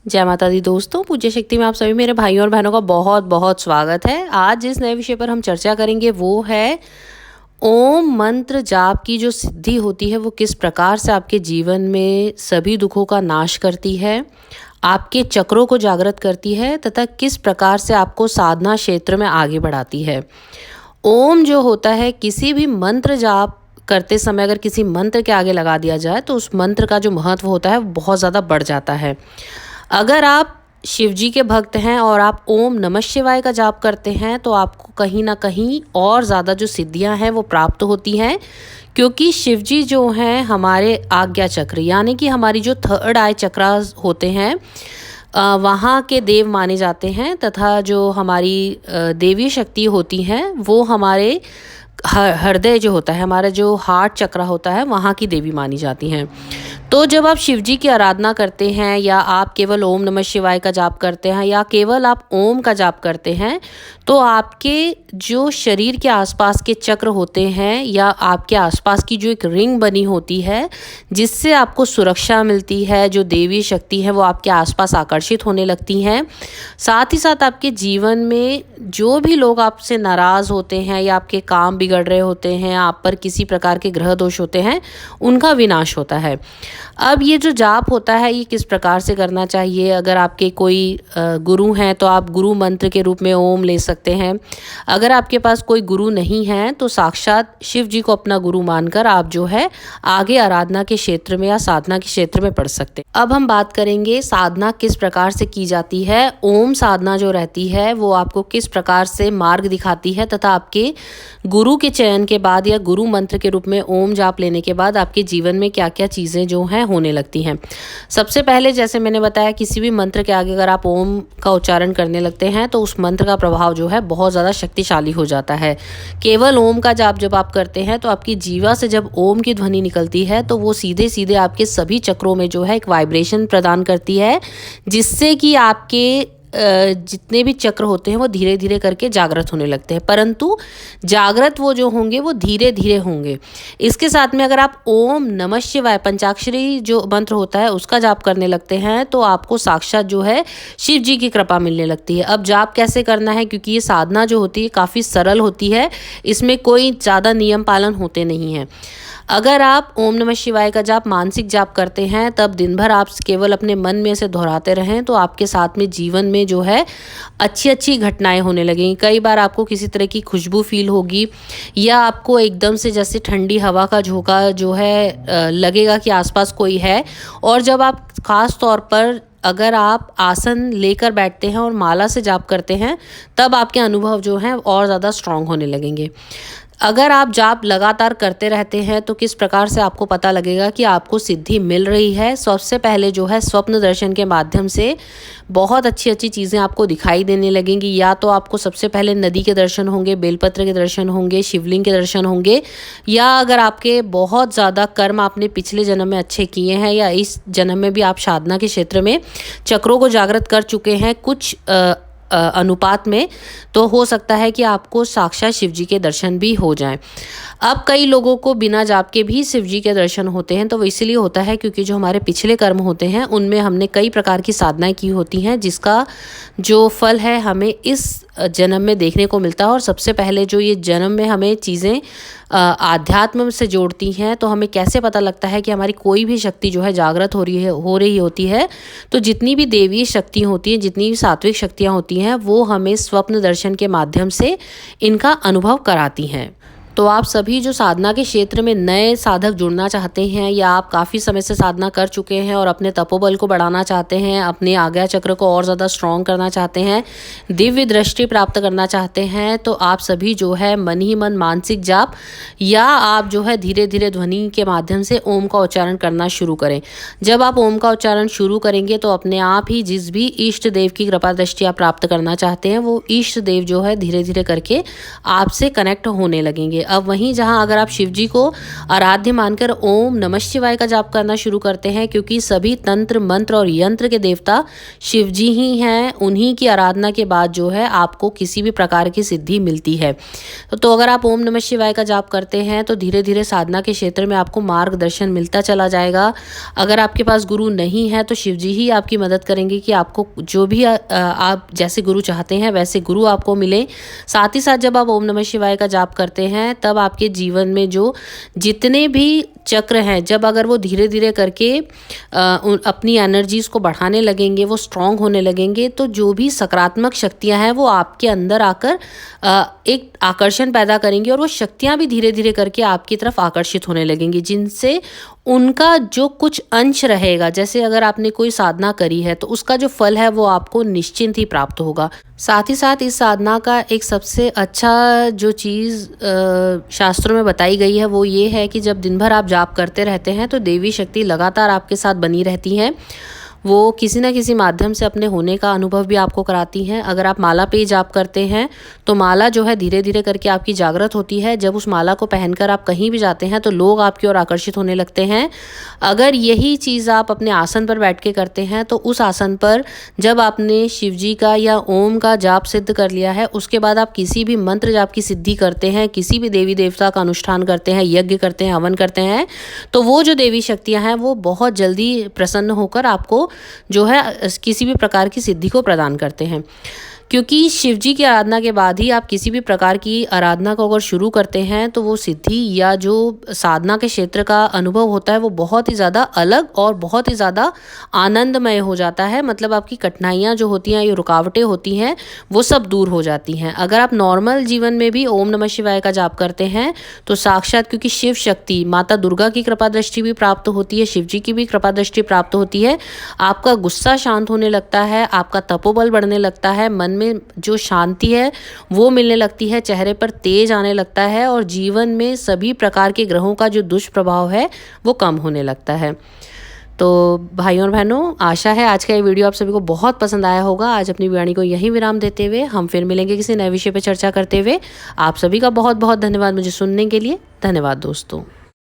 जय माता दी दोस्तों, पूज्य शक्ति में आप सभी मेरे भाइयों और बहनों का बहुत बहुत स्वागत है। आज जिस नए विषय पर हम चर्चा करेंगे वो है ओम मंत्र जाप की जो सिद्धि होती है वो किस प्रकार से आपके जीवन में सभी दुखों का नाश करती है, आपके चक्रों को जागृत करती है तथा किस प्रकार से आपको साधना क्षेत्र में आगे बढ़ाती है। ओम जो होता है, किसी भी मंत्र जाप करते समय अगर किसी मंत्र के आगे लगा दिया जाए तो उस मंत्र का जो महत्व होता है वो बहुत ज़्यादा बढ़ जाता है। अगर आप शिव जी के भक्त हैं और आप ओम नमः शिवाय का जाप करते हैं तो आपको कहीं ना कहीं और ज़्यादा जो सिद्धियां हैं वो प्राप्त होती हैं, क्योंकि शिव जी जो हैं हमारे आज्ञा चक्र यानी कि हमारी जो थर्ड आई चक्रा होते हैं वहाँ के देव माने जाते हैं तथा जो हमारी देवी शक्ति होती हैं वो हमारे हृदय जो होता है, हमारा जो हार्ट चक्रा होता है वहाँ की देवी मानी जाती हैं। तो जब आप शिव जी की आराधना करते हैं या आप केवल ओम नमः शिवाय का जाप करते हैं या केवल आप ओम का जाप करते हैं तो आपके जो शरीर के आसपास के चक्र होते हैं या आपके आसपास की जो एक रिंग बनी होती है जिससे आपको सुरक्षा मिलती है, जो देवी शक्ति है वो आपके आसपास आकर्षित होने लगती हैं। साथ ही साथ आपके जीवन में जो भी लोग आपसे नाराज़ होते हैं या आपके काम बिगड़ रहे होते हैं, आप पर किसी प्रकार के ग्रह दोष होते हैं, उनका विनाश होता है। अब ये जो जाप होता है ये किस प्रकार से करना चाहिए, अगर आपके कोई गुरु हैं तो आप गुरु मंत्र के रूप में ओम ले सकते हैं। अगर आपके पास कोई गुरु नहीं है तो साक्षात शिव जी को अपना गुरु मानकर आप जो है आगे आराधना के क्षेत्र में या साधना के क्षेत्र में पढ़ सकते हैं। अब हम बात करेंगे साधना किस प्रकार से की जाती है। ओम साधना जो रहती है वो आपको किस प्रकार से मार्ग दिखाती है तथा आपके गुरु के चयन के बाद या गुरु मंत्र के रूप में ओम जाप लेने के बाद आपके जीवन में क्या क्या चीज़ें जो हैं होने लगती हैं। सबसे पहले जैसे मैंने बताया, किसी भी मंत्र के आगे अगर आप ओम का उच्चारण करने लगते हैं तो उस मंत्र का प्रभाव जो है बहुत ज़्यादा शक्तिशाली हो जाता है। केवल ओम का जाप जब आप करते हैं तो आपकी जीवा से जब ओम की ध्वनि निकलती है तो वो सीधे सीधे आपके सभी चक्रों में जो है एक वाइब्रेशन प्रदान करती है, जिससे कि आपके जितने भी चक्र होते हैं वो धीरे धीरे करके जागृत होने लगते हैं, परंतु जागृत वो जो होंगे वो धीरे धीरे होंगे। इसके साथ में अगर आप ओम नमः शिवाय पंचाक्षरी जो मंत्र होता है उसका जाप करने लगते हैं तो आपको साक्षात जो है शिव जी की कृपा मिलने लगती है। अब जाप कैसे करना है, क्योंकि ये साधना जो होती है काफ़ी सरल होती है, इसमें कोई ज़्यादा नियम पालन होते नहीं हैं। अगर आप ओम नमः शिवाय का जाप मानसिक जाप करते हैं तब दिन भर आप केवल अपने मन में से दोहराते रहें तो आपके साथ में जीवन में जो है अच्छी अच्छी घटनाएं होने लगेंगी। कई बार आपको किसी तरह की खुशबू फील होगी या आपको एकदम से जैसे ठंडी हवा का झोंका जो है लगेगा कि आसपास कोई है। और जब आप खास तौर पर अगर आप आसन लेकर बैठते हैं और माला से जाप करते हैं तब आपके अनुभव जो हैं और ज़्यादा स्ट्रांग होने लगेंगे। अगर आप जाप लगातार करते रहते हैं तो किस प्रकार से आपको पता लगेगा कि आपको सिद्धि मिल रही है। सबसे पहले जो है स्वप्न दर्शन के माध्यम से बहुत अच्छी अच्छी चीज़ें आपको दिखाई देने लगेंगी। या तो आपको सबसे पहले नदी के दर्शन होंगे, बेलपत्र के दर्शन होंगे, शिवलिंग के दर्शन होंगे, या अगर आपके बहुत ज़्यादा कर्म आपने पिछले जन्म में अच्छे किए हैं या इस जन्म में भी आप साधना के क्षेत्र में चक्रों को जागृत कर चुके हैं कुछ अनुपात में, तो हो सकता है कि आपको साक्षात शिव जी के दर्शन भी हो जाएं। अब कई लोगों को बिना जाप के भी शिव जी के दर्शन होते हैं, तो वो इसलिए होता है क्योंकि जो हमारे पिछले कर्म होते हैं उनमें हमने कई प्रकार की साधनाएं की होती हैं जिसका जो फल है हमें इस जन्म में देखने को मिलता है। और सबसे पहले जो ये जन्म में हमें चीज़ें आध्यात्म से जोड़ती हैं, तो हमें कैसे पता लगता है कि हमारी कोई भी शक्ति जो है जागृत हो रही होती है। तो जितनी भी देवी शक्ति होती हैं, जितनी भी सात्विक शक्तियाँ होती हैं, वो हमें स्वप्न दर्शन के माध्यम से इनका अनुभव कराती हैं। तो आप सभी जो साधना के क्षेत्र में नए साधक जुड़ना चाहते हैं या आप काफ़ी समय से साधना कर चुके हैं और अपने तपोबल को बढ़ाना चाहते हैं, अपने आज्ञा चक्र को और ज़्यादा स्ट्रॉन्ग करना चाहते हैं, दिव्य दृष्टि प्राप्त करना चाहते हैं, तो आप सभी जो है मन ही मन मानसिक जाप या आप जो है धीरे धीरे ध्वनि के माध्यम से ओम का उच्चारण करना शुरू करें। जब आप ओम का उच्चारण शुरू करेंगे तो अपने आप ही जिस भी इष्ट देव की कृपा दृष्टि आप प्राप्त करना चाहते हैं वो इष्ट देव जो है धीरे धीरे करके आपसे कनेक्ट होने लगेंगे। अब वहीं जहाँ अगर आप शिव जी को आराध्य मानकर ओम नमः शिवाय का जाप करना शुरू करते हैं, क्योंकि सभी तंत्र मंत्र और यंत्र के देवता शिव जी ही हैं, उन्हीं की आराधना के बाद जो है आपको किसी भी प्रकार की सिद्धि मिलती है। तो अगर आप ओम नमः शिवाय का जाप करते हैं तो धीरे धीरे साधना के क्षेत्र में आपको मार्गदर्शन मिलता चला जाएगा। अगर आपके पास गुरु नहीं है तो शिव जी ही आपकी मदद करेंगे कि आपको जो भी आप जैसे गुरु चाहते हैं वैसे गुरु आपको मिले। साथ ही साथ जब आप ओम नमः शिवाय का जाप करते हैं तब आपके जीवन में जो जितने भी चक्र हैं, जब अगर वो धीरे धीरे करके अपनी एनर्जीज़ को बढ़ाने लगेंगे, वो स्ट्रॉन्ग होने लगेंगे, तो जो भी सकारात्मक शक्तियां हैं वो आपके अंदर आकर एक आकर्षण पैदा करेंगी और वो शक्तियां भी धीरे धीरे करके आपकी तरफ आकर्षित होने लगेंगी, जिनसे उनका जो कुछ अंश रहेगा, जैसे अगर आपने कोई साधना करी है तो उसका जो फल है वो आपको निश्चिंत ही प्राप्त होगा। साथ ही साथ इस साधना का एक सबसे अच्छा जो चीज़ शास्त्रों में बताई गई है वो ये है कि जब दिन भर आप जाप करते रहते हैं तो देवी शक्ति लगातार आपके साथ बनी रहती हैं। वो किसी न किसी माध्यम से अपने होने का अनुभव भी आपको कराती हैं। अगर आप माला पे जाप करते हैं तो माला जो है धीरे धीरे करके आपकी जागृत होती है। जब उस माला को पहनकर आप कहीं भी जाते हैं तो लोग आपकी ओर आकर्षित होने लगते हैं। अगर यही चीज़ आप अपने आसन पर बैठ के करते हैं तो उस आसन पर जब आपने शिव जी का या ओम का जाप सिद्ध कर लिया है, उसके बाद आप किसी भी मंत्र जाप की सिद्धि करते हैं, किसी भी देवी देवता का अनुष्ठान करते हैं, यज्ञ करते हैं, हवन करते हैं, तो वो जो देवी शक्तियाँ हैं वो बहुत जल्दी प्रसन्न होकर आपको जो है किसी भी प्रकार की सिद्धि को प्रदान करते हैं। क्योंकि शिव जी की आराधना के बाद ही आप किसी भी प्रकार की आराधना को अगर शुरू करते हैं तो वो सिद्धि या जो साधना के क्षेत्र का अनुभव होता है वो बहुत ही ज़्यादा अलग और बहुत ही ज़्यादा आनंदमय हो जाता है। मतलब आपकी कठिनाइयाँ जो होती हैं, ये रुकावटें होती हैं, वो सब दूर हो जाती हैं। अगर आप नॉर्मल जीवन में भी ओम नमः शिवाय का जाप करते हैं तो साक्षात, क्योंकि शिव शक्ति माता दुर्गा की कृपा दृष्टि भी प्राप्त होती है, शिव जी की भी कृपा दृष्टि प्राप्त होती है, आपका गुस्सा शांत होने लगता है, आपका तपोबल बढ़ने लगता है, मन में जो शांति है वो मिलने लगती है, चेहरे पर तेज आने लगता है और जीवन में सभी प्रकार के ग्रहों का जो दुष्प्रभाव है वो कम होने लगता है। तो भाइयों और बहनों, आशा है आज का ये वीडियो आप सभी को बहुत पसंद आया होगा। आज अपनी वाणी को यहीं विराम देते हुए हम फिर मिलेंगे किसी नए विषय पर चर्चा करते हुए। आप सभी का बहुत बहुत धन्यवाद मुझे सुनने के लिए। धन्यवाद दोस्तों।